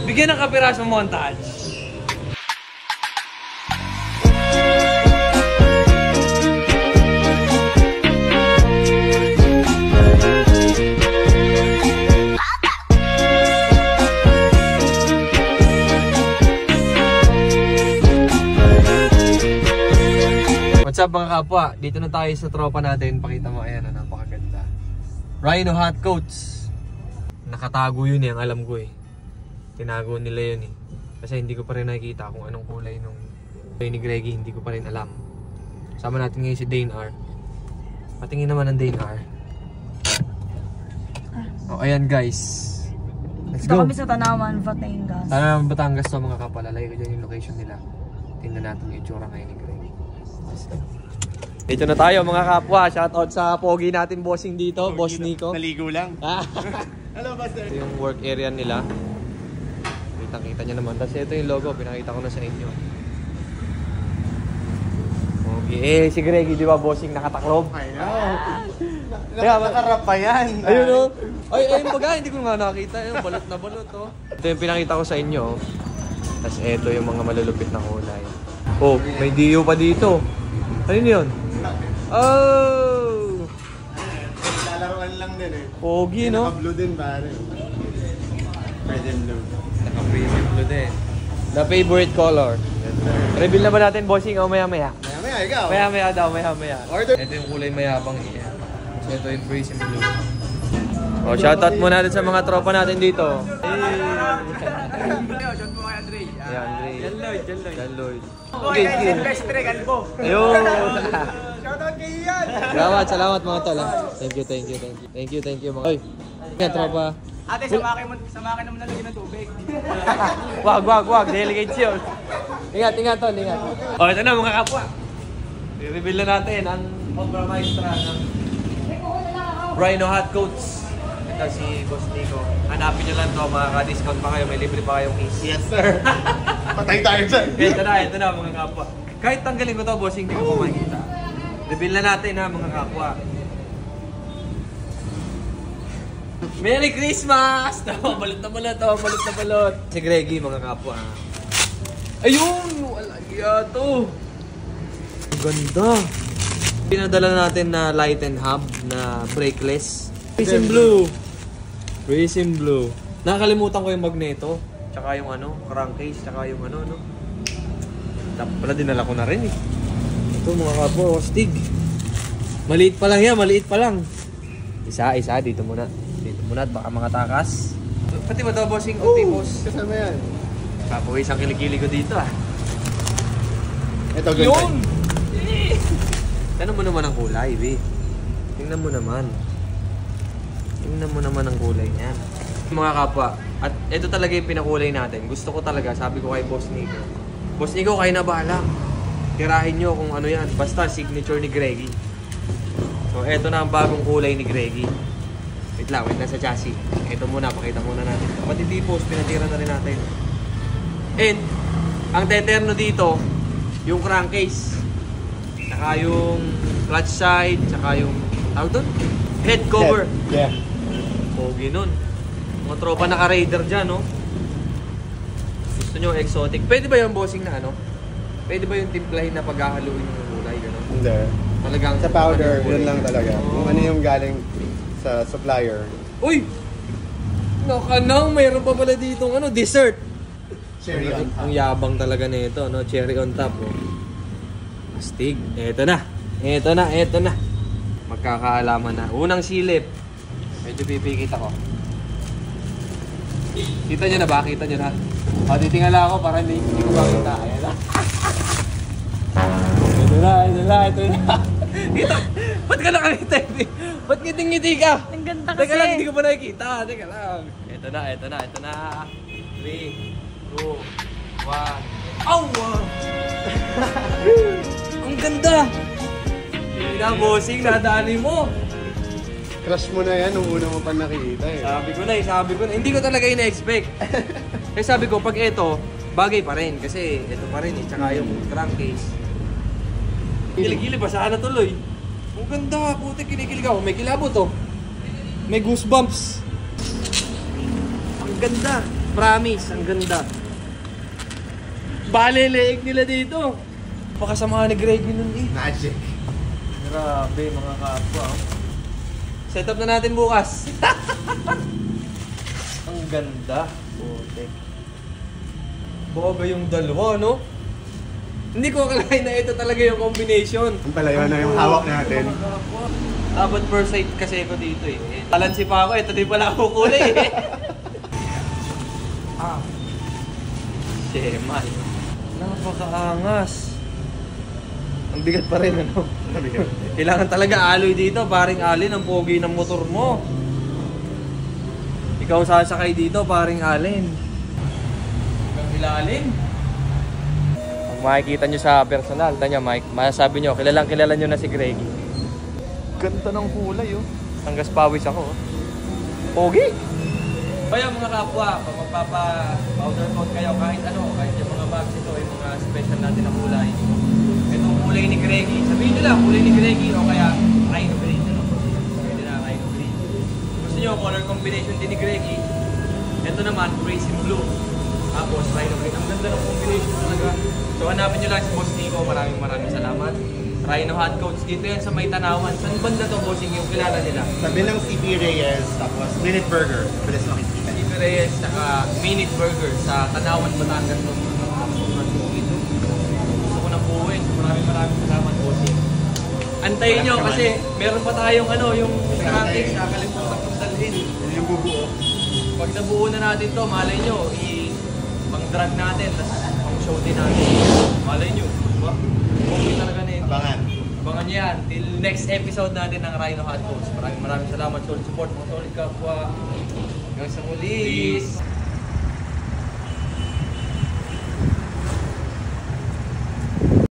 Bigyan ng kapiraso montage. What's up mga kapwa? Dito na tayo sa tropa natin. Pakita mo, ayan, napakaganda. Rhino hot coats. Nakatago yun eh, ang alam ko eh. Tinago nila yun eh. Kasi hindi ko pa rin nakikita kung anong kulay nung kulay ni Greggy. Hindi ko pa rin alam. Sama natin ngayon si Dane R. Patingin naman ng Dane R. Oh, ayan guys. Let's go. Dito kami sa Tanawan, Batangas. Tanawan, Batangas to mga kapwa. Lalay ko dyan yung location nila. Tingnan natin yung itsura ngayon ni Greggy. Dito na tayo mga kapwa. Shoutout sa pogi natin bossing dito, pogi Boss Nico. Naligo lang. Hello, Buster. Ito yung work area nila. Kita-kita nyo naman. Tapos ito yung logo, pinakita ko na sa inyo. Okay, si Greggy, di ba bossing nakataklob? I know. Nakakarap pa yan. Ayun o. Ayun baga, hindi ko nga nakita. Ayun, balot na balot o. Ito yung pinakita ko sa inyo. Tapos ito yung mga malulupit na kulay. Oh, may Dio pa dito. Ano yun? Oh! Lalaroan lang din eh. Pogi, no? Naka-blue din pare. Present blue. Naka-present blue din. The favorite color. Reveal na ba natin, bossing, o maya-maya? Maya-maya, ikaw. Maya-maya daw, maya-maya. Order. Ito yung kulay mayabang iya. So, ito yung present blue. Oh, shoutout muna natin sa mga tropa natin dito. Hey! Shout mo kay Andre. Yeah, Andre. Jan Lloyd. Jan Lloyd. Okay, Silvestre Galbo. Ayun! Shoutout kay Ian. Salamat mga tol. Thank you mga. Oy. Yan tropa. Ate, samakin mo nalagyan ng tubig. Wag. Delegation. Ingat tol, ingat. Oh, ito na mga kapwa. I-reveal na natin ang Obra Maestra ng Rhino Hot Coats. Ito si Boss Nico. Hanapin nyo lang to, makaka-discount pa kayo. May libre pa kayong case. Yes, sir. Patay tayo dyan. Ito na mga kapwa. Kahit tanggalin ko to, bossing, hindi ko pa makikita. Reveal na natin ha, mga kapwa. Merry Christmas! Balot na balot. Si Greggy, mga kapwa. Ayun! Wala to. Ang ganda. Pinadala natin na light and hub na brakeless. Racing blue. Nakakalimutan ko yung magneto. Tsaka yung crankcase. Tsaka yung no? Dapat pala dinala ko na rin eh. Ito mga kapwa, Stig. Maliit pa lang. Isa, dito muna at baka mga takas. Pati ba daw bossing tipos? Kasama yan. Kapawis ang kilikili ko dito ah. Ito, good Yun! Tingnan mo naman ang kulay, be. Tingnan mo naman ang kulay niyan. Mga kapwa, at ito talaga yung pinakulay natin. Gusto ko talaga, sabi ko kay Boss Nico. Boss Nico, kayo na bahala. Tirahin nyo kung ano yan. Basta signature ni Greggy. So, eto na ang bagong kulay ni Greggy. Wait lang sa chassis. Ito muna, pakita muna natin. Pati tipos, pinatira na rin natin. And, ang teterno dito, yung crankcase. Saka yung clutch side, saka yung, tawag doon? Head cover. Yeah. Pogi nun. Mga tropa naka-raider dyan, no? Gusto nyo exotic. Pwede ba yung bossing na Pwede ba yung timplahin na paghahaluin yung kulay, gano'n? Hindi. Talagang Sa powder, yun lang talaga. Kung ano yung galing sa supplier. Uy! Nakanang, mayroon pa pala dito dessert. Cherry on top. Ang yabang talaga nito, no? Cherry on top, no? Astig. Eto na. Magkakaalaman na. Unang silip. Medyo pipikit ako. Kita nyo na ba? O, titingala ako para hindi ko makita. Ayan na. Ito na. Ba't ka nakakita? Ba't ngiting-ngiti ka? Ang ganda kasi. Teka lang, hindi ko pa nakikita. Teka lang. Ito na. 3, 2, 1. Oh, wow! Ang ganda! Hindi na, bossing, nadali mo. Crush mo na yan nung una mo pa nakikita eh. Sabi ko na. Hindi ko talaga ina-expect. Kasi sabi ko, pag ito, bagay pa rin. Kasi ito pa rin eh. Tsaka yung crankcase. Kilig-kilig, basahan na tuloy. Ang ganda, puti, kinikilig ako. May kilabot oh. May goosebumps. Ang ganda. Promise, ang ganda. Bale, leeg nila dito. Pakasama ni Greggy nun eh. Magic. Grabe mga kapwa. Oh. Set up na natin bukas. Ang ganda. Putik. Boga yung dalawa, no? Hindi ko akalain na ito talaga yung combination. Yung pala yun, yung hawak natin. Dapat first sight kasi ako dito eh. Talansi pa ako, ito din pala ako kulay eh. Ah. Sheman. Napakaangas. Ang bigat pa rin, ano? Kailangan talaga aloy dito, paring Alin, ang pogi ng motor mo. Ikaw sasakay dito, paring Alin. Ang ilalim. Kung makikita nyo sa personal, tanya Mike, masasabi nyo, kilala nyo na si Greggy. Ganda ng kulay, oh. Hanggas pawis ako, oh. Pogi! Kaya mga kapwa, kung magpapa-powder coat kayo, kahit ano, kahit yung mga bags ito, yung mga special natin na kulay. Itong kulay ni Greggy, sabihin nyo lang, kulay ni Greggy, o kaya Rhino Green. Pwede na Rhino Green. Gusto nyo, color combination din ni Greggy. Ito naman, Racing Blue. Tapos, Rhino Green. Ang ganda ng combination talaga. So, hanapin nyo lang si Boss Nico. Maraming salamat. Rhino Hot Coats. Dito yan sa May Tanawan. Saan banda to, Bossing? Yung kilala nila? Sabi ng CP Reyes, tapos Minute Burger. Bilis makikita. Steve Reyes, saka Minute Burger sa Tanawan, Batangas. Gusto ko na buuin. Maraming salamat, Bossing. Antayin nyo kasi meron pa tayong ano, yung traffic. Nakalimutan kong dalhin. Yun yung bubuo. Pag nabuo na natin to, malay nyo, pang-drag natin, tapos pang-show din natin. Malay nyo, diba? Okay talaga na ito. Abangan. Abangan nyo yan. Till next episode natin ng Rhino Hot Coats. Maraming salamat, solid support, mga solid kapwa. Hanggang sa muli.